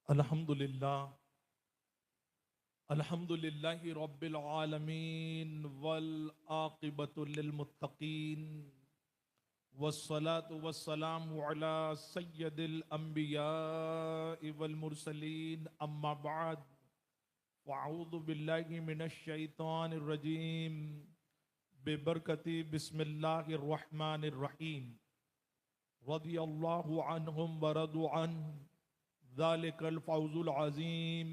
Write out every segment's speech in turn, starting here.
الحمدللہ الحمدللہ رب العالمین والعاقبۃ للمتقین والصلاة والسلام علی سید الانبیاء والمرسلین اما بعد فاعوذ باللہ من الشیطان الرجیم ببرکت بسم اللہ الرحمن الرحیم رضی اللہ عنہم ورضوا عنہ ذالک الفوز العظیم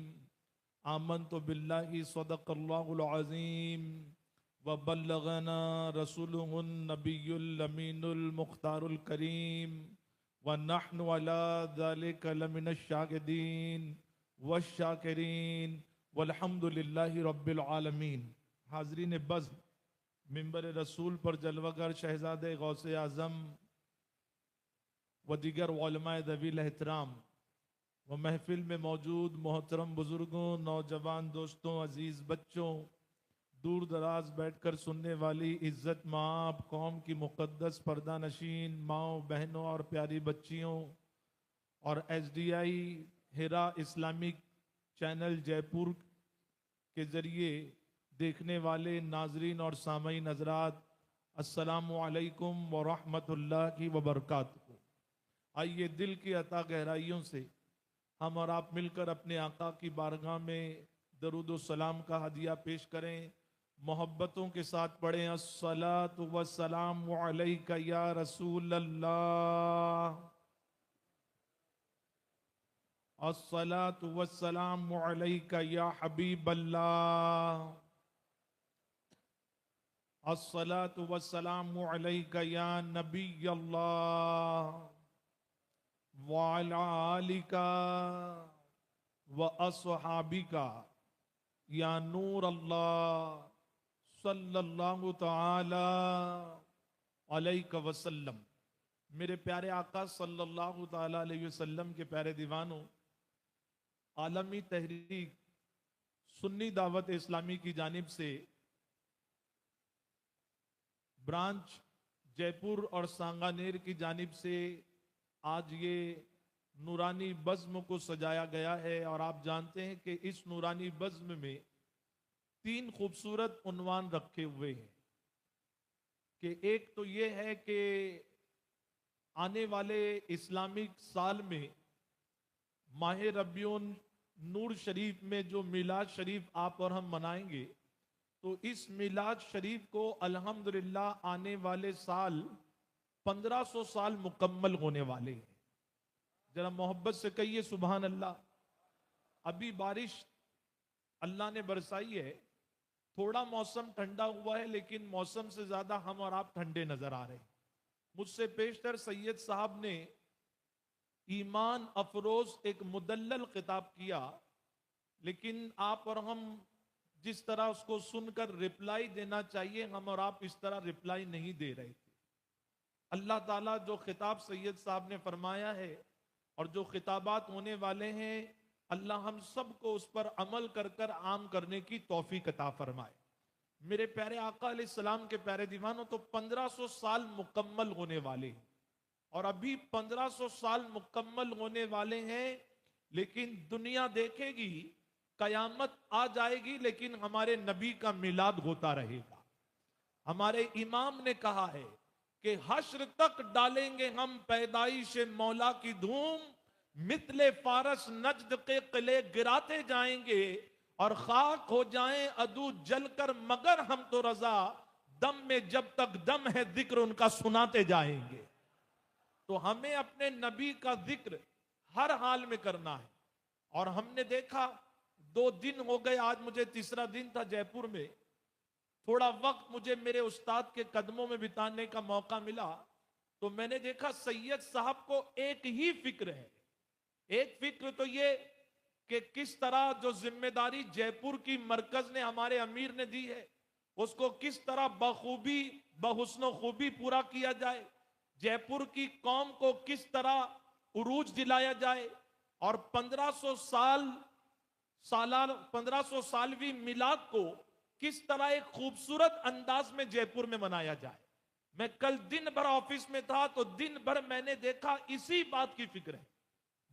آمنت باللہ صدق اللہ العظیم وبلغنا رسوله النبی الامین المختار الکریم ونحن على ذلك لمن الشاہدین والشاکرین والحمد للہ رب العالمین۔ حاضرین بزم، منبر رسول پر جلوگر شہزاد غوث اعظم و دیگر علماء ذوی الاحترام و محفل میں موجود محترم بزرگوں، نوجوان دوستوں، عزیز بچوں، دور دراز بیٹھ کر سننے والی عزت مآب قوم کی مقدس پردہ نشین ماؤں، بہنوں اور پیاری بچیوں، اور ایس ڈی آئی ہیرا اسلامک چینل جے پور کے ذریعے دیکھنے والے ناظرین اور سامعین حضرات، السلام علیکم ورحمۃ اللہ وبرکاتہ۔ آئیے دل کی عطا گہرائیوں سے ہم اور آپ مل کر اپنے آقا کی بارگاہ میں درود و سلام کا ہدیہ پیش کریں، محبتوں کے ساتھ پڑھیں الصلاۃ والسلام علیک یا رسول اللہ، الصلاۃ والسلام علیک یا حبیب اللہ، الصلاۃ والسلام علیک یا نبی اللہ وعلی آلک واصحابک یا نور اللہ صلی اللہ تعالی علیہ وسلم۔ میرے پیارے آقا صلی اللہ تعالی علیہ وسلم کے پیارے دیوانوں، عالمی تحریک سنی دعوت اسلامی کی جانب سے برانچ جے پور اور سانگانیر کی جانب سے آج یہ نورانی بزم کو سجایا گیا ہے، اور آپ جانتے ہیں کہ اس نورانی بزم میں 3 خوبصورت عنوان رکھے ہوئے ہیں کہ ایک تو یہ ہے کہ آنے والے اسلامک سال میں ماہ ربیع نور شریف میں جو میلاد شریف آپ اور ہم منائیں گے، تو اس میلاد شریف کو الحمدللہ آنے والے سال 1500 سال مکمل ہونے والے ہیں۔ ذرا محبت سے کہیے سبحان اللہ۔ ابھی بارش اللہ نے برسائی ہے، تھوڑا موسم ٹھنڈا ہوا ہے، لیکن موسم سے زیادہ ہم اور آپ ٹھنڈے نظر آ رہے ہیں۔ مجھ سے پیشتر سید صاحب نے ایمان افروز ایک مدلل خطاب کیا، لیکن آپ اور ہم جس طرح اس کو سن کر رپلائی دینا چاہیے، ہم اور آپ اس طرح رپلائی نہیں دے رہے تھے۔ اللہ تعالیٰ جو خطاب سید صاحب نے فرمایا ہے اور جو خطابات ہونے والے ہیں، اللہ ہم سب کو اس پر عمل کر کر عام کرنے کی توفیق عطا فرمائے۔ میرے پیارے آقا علیہ السلام کے پیارے دیوانوں، تو 1500 سال مکمل ہونے والے ہیں، اور ابھی 1500 سال مکمل ہونے والے ہیں، لیکن دنیا دیکھے گی، قیامت آ جائے گی، لیکن ہمارے نبی کا میلاد ہوتا رہے گا۔ ہمارے امام نے کہا ہے کہ حشر تک ڈالیں گے ہم پیدائش مولا کی دھوم، مثل فارس نجد کے قلعے گراتے جائیں گے، اور خاک ہو جائیں عدو جل کر، مگر ہم تو رضا، دم میں جب تک دم ہے ذکر ان کا سناتے جائیں گے۔ تو ہمیں اپنے نبی کا ذکر ہر حال میں کرنا ہے، اور ہم نے دیکھا 2 دن ہو گئے، آج مجھے تیسرا دن تھا جے پور میں، تھوڑا وقت مجھے میرے استاد کے قدموں میں بتانے کا موقع ملا، تو میں نے دیکھا سید صاحب کو ایک ہی فکر ہے۔ ایک فکر تو یہ کہ کس طرح جو ذمہ داری جے پور کی مرکز نے، ہمارے امیر نے دی ہے، اس کو کس طرح بخوبی بحسن و خوبی پورا کیا جائے، جے پور کی قوم کو کس طرح عروج دلایا جائے، اور 1500 سالوی میلاد کو کس طرح ایک خوبصورت انداز میں جے پور میں منایا جائے۔ میں کل دن بھر آفس میں تھا، تو دن بھر میں نے دیکھا اسی بات کی فکر ہے۔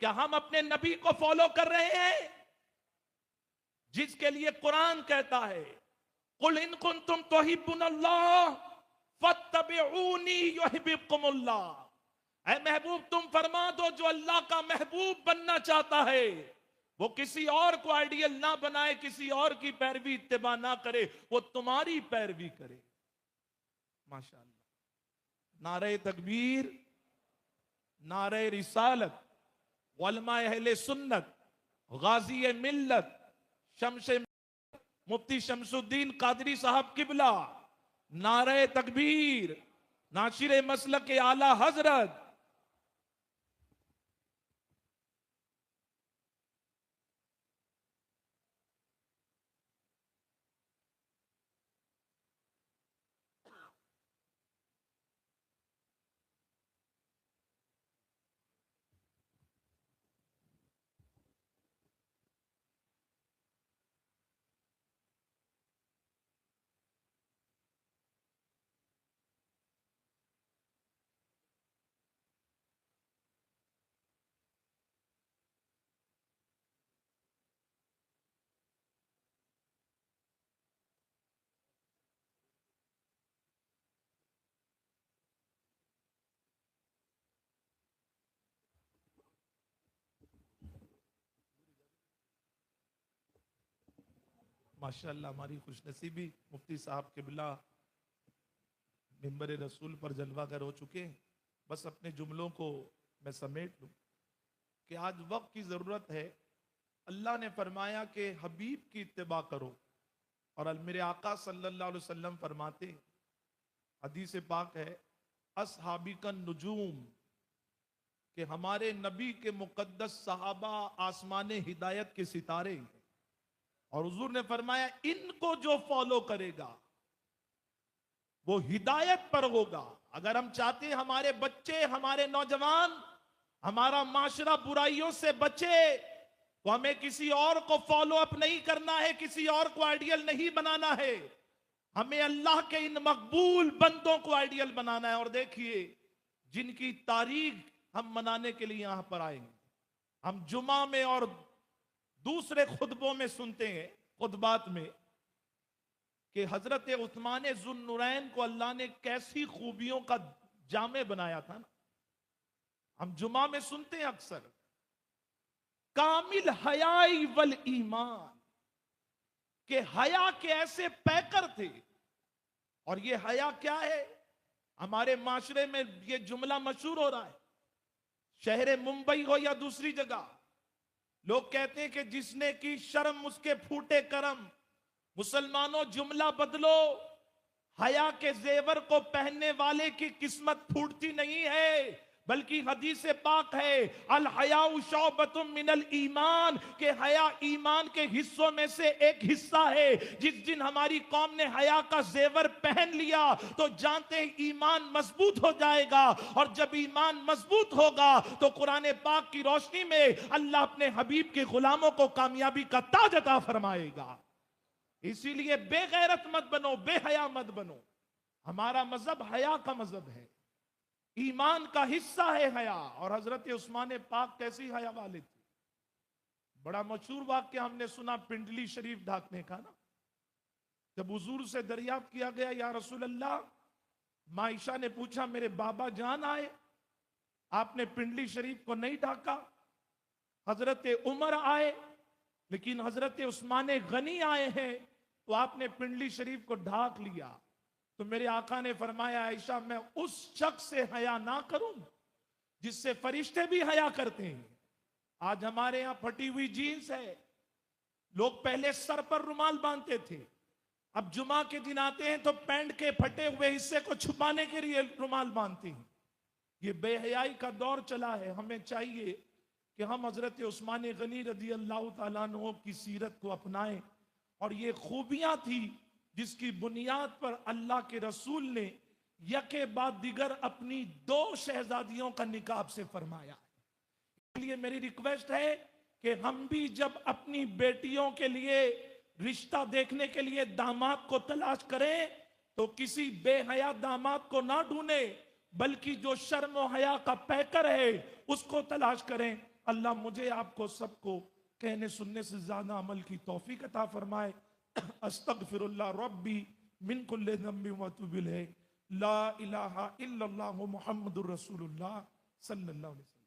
کیا ہم اپنے نبی کو فالو کر رہے ہیں جس کے لیے قرآن کہتا ہے قل ان کنتم تحبون اللہ فاتبعونی یحببکم اللہ، اے محبوب تم فرما دو جو اللہ کا محبوب بننا چاہتا ہے وہ کسی اور کو آئیڈیل نہ بنائے، کسی اور کی پیروی اتباع نہ کرے، وہ تمہاری پیروی کرے۔ ماشاءاللہ، نعرہ تکبیر، نعرہ رسالت، علماء اہل سنت، غازی ملت شمس مفتی شمس الدین قادری صاحب قبلہ، نعرہ تکبیر، ناشر مسلک اعلی حضرت۔ ماشاءاللہ، ہماری خوش نصیبی مفتی صاحب قبلہ منبر رسول پر جلوہ گر ہو چکے ہیں۔ بس اپنے جملوں کو میں سمیٹ لوں کہ آج وقت کی ضرورت ہے۔ اللہ نے فرمایا کہ حبیب کی اتباع کرو، اور میرے آقا صلی اللہ علیہ وسلم فرماتے ہیں، حدیث پاک ہے، اصحابی کا نجوم، کہ ہمارے نبی کے مقدس صحابہ آسمان ہدایت کے ستارے ہیں، اور حضور نے فرمایا ان کو جو فالو کرے گا وہ ہدایت پر ہوگا۔ اگر ہم چاہتے ہیں ہمارے بچے، ہمارے نوجوان، ہمارا معاشرہ برائیوں سے بچے، تو ہمیں کسی اور کو فالو اپ نہیں کرنا ہے، کسی اور کو آئیڈیل نہیں بنانا ہے، ہمیں اللہ کے ان مقبول بندوں کو آئیڈیل بنانا ہے۔ اور دیکھیے جن کی تاریخ ہم منانے کے لیے یہاں پر آئیں گے، ہم جمعہ میں اور دوسرے خطبوں میں سنتے ہیں، خطبات میں، کہ حضرت عثمان ذو النورین کو اللہ نے کیسی خوبیوں کا جامع بنایا تھا نا۔ ہم جمعہ میں سنتے ہیں اکثر کامل حیائی والایمان، کہ حیا کے ایسے پیکر تھے۔ اور یہ حیا کیا ہے؟ ہمارے معاشرے میں یہ جملہ مشہور ہو رہا ہے، شہر ممبئی ہو یا دوسری جگہ، لوگ کہتے ہیں کہ جس نے کی شرم اس کے پھوٹے کرم۔ مسلمانوں جملہ بدلو، حیا کے زیور کو پہننے والے کی قسمت پھوٹتی نہیں ہے، بلکہ حدیث پاک ہے الحیاء شعبۃ من الایمان، کہ حیا ایمان کے حصوں میں سے ایک حصہ ہے۔ جس دن ہماری قوم نے حیا کا زیور پہن لیا تو جانتے ہیں ایمان مضبوط ہو جائے گا، اور جب ایمان مضبوط ہوگا تو قرآن پاک کی روشنی میں اللہ اپنے حبیب کے غلاموں کو کامیابی کا تاج عطا فرمائے گا۔ اسی لیے بے غیرت مت بنو، بے حیا مت بنو۔ ہمارا مذہب حیا کا مذہب ہے، ایمان کا حصہ ہے حیا۔ اور حضرت عثمان پاک کیسی حیا والے تھے؟ بڑا مشہور واقعہ ہم نے سنا پنڈلی شریف ڈھانکنے کا نا۔ جب حضور سے دریافت کیا گیا یا رسول اللہ، ماں عائشہ نے پوچھا میرے بابا جان آئے، آپ نے پنڈلی شریف کو نہیں ڈھانکا۔ حضرت عمر آئے، لیکن حضرت عثمان غنی آئے ہیں تو آپ نے پنڈلی شریف کو ڈھانک لیا۔ تو میرے آقا نے فرمایا عائشہ میں اس شخص سے حیا نہ کروں جس سے فرشتے بھی حیا کرتے ہیں۔ آج ہمارے ہاں پھٹی ہوئی جینز ہے، لوگ پہلے سر پر رومال باندھتے تھے، اب جمعہ کے دن آتے ہیں تو پینٹ کے پھٹے ہوئے حصے کو چھپانے کے لیے رومال باندھتے ہیں۔ یہ بے حیائی کا دور چلا ہے۔ ہمیں چاہیے کہ ہم حضرت عثمان غنی رضی اللہ تعالیٰ عنہ کی سیرت کو اپنائیں، اور یہ خوبیاں تھی جس کی بنیاد پر اللہ کے رسول نے یکے بعد دیگر اپنی 2 شہزادیوں کا نکاح سے فرمایا۔ اس لیے میری ریکویسٹ ہے کہ ہم بھی جب اپنی بیٹیوں کے لیے رشتہ دیکھنے کے لیے داماد کو تلاش کریں تو کسی بے حیا داماد کو نہ ڈھونڈیں، بلکہ جو شرم و حیا کا پیکر ہے اس کو تلاش کریں۔ اللہ مجھے آپ کو سب کو کہنے سننے سے زیادہ عمل کی توفیق عطا فرمائے. استغفر اللہ ربی من کل ذنب واتوب الیہ. لا الہ الا اللہ محمد الرسول اللہ صلی اللہ علیہ وسلم.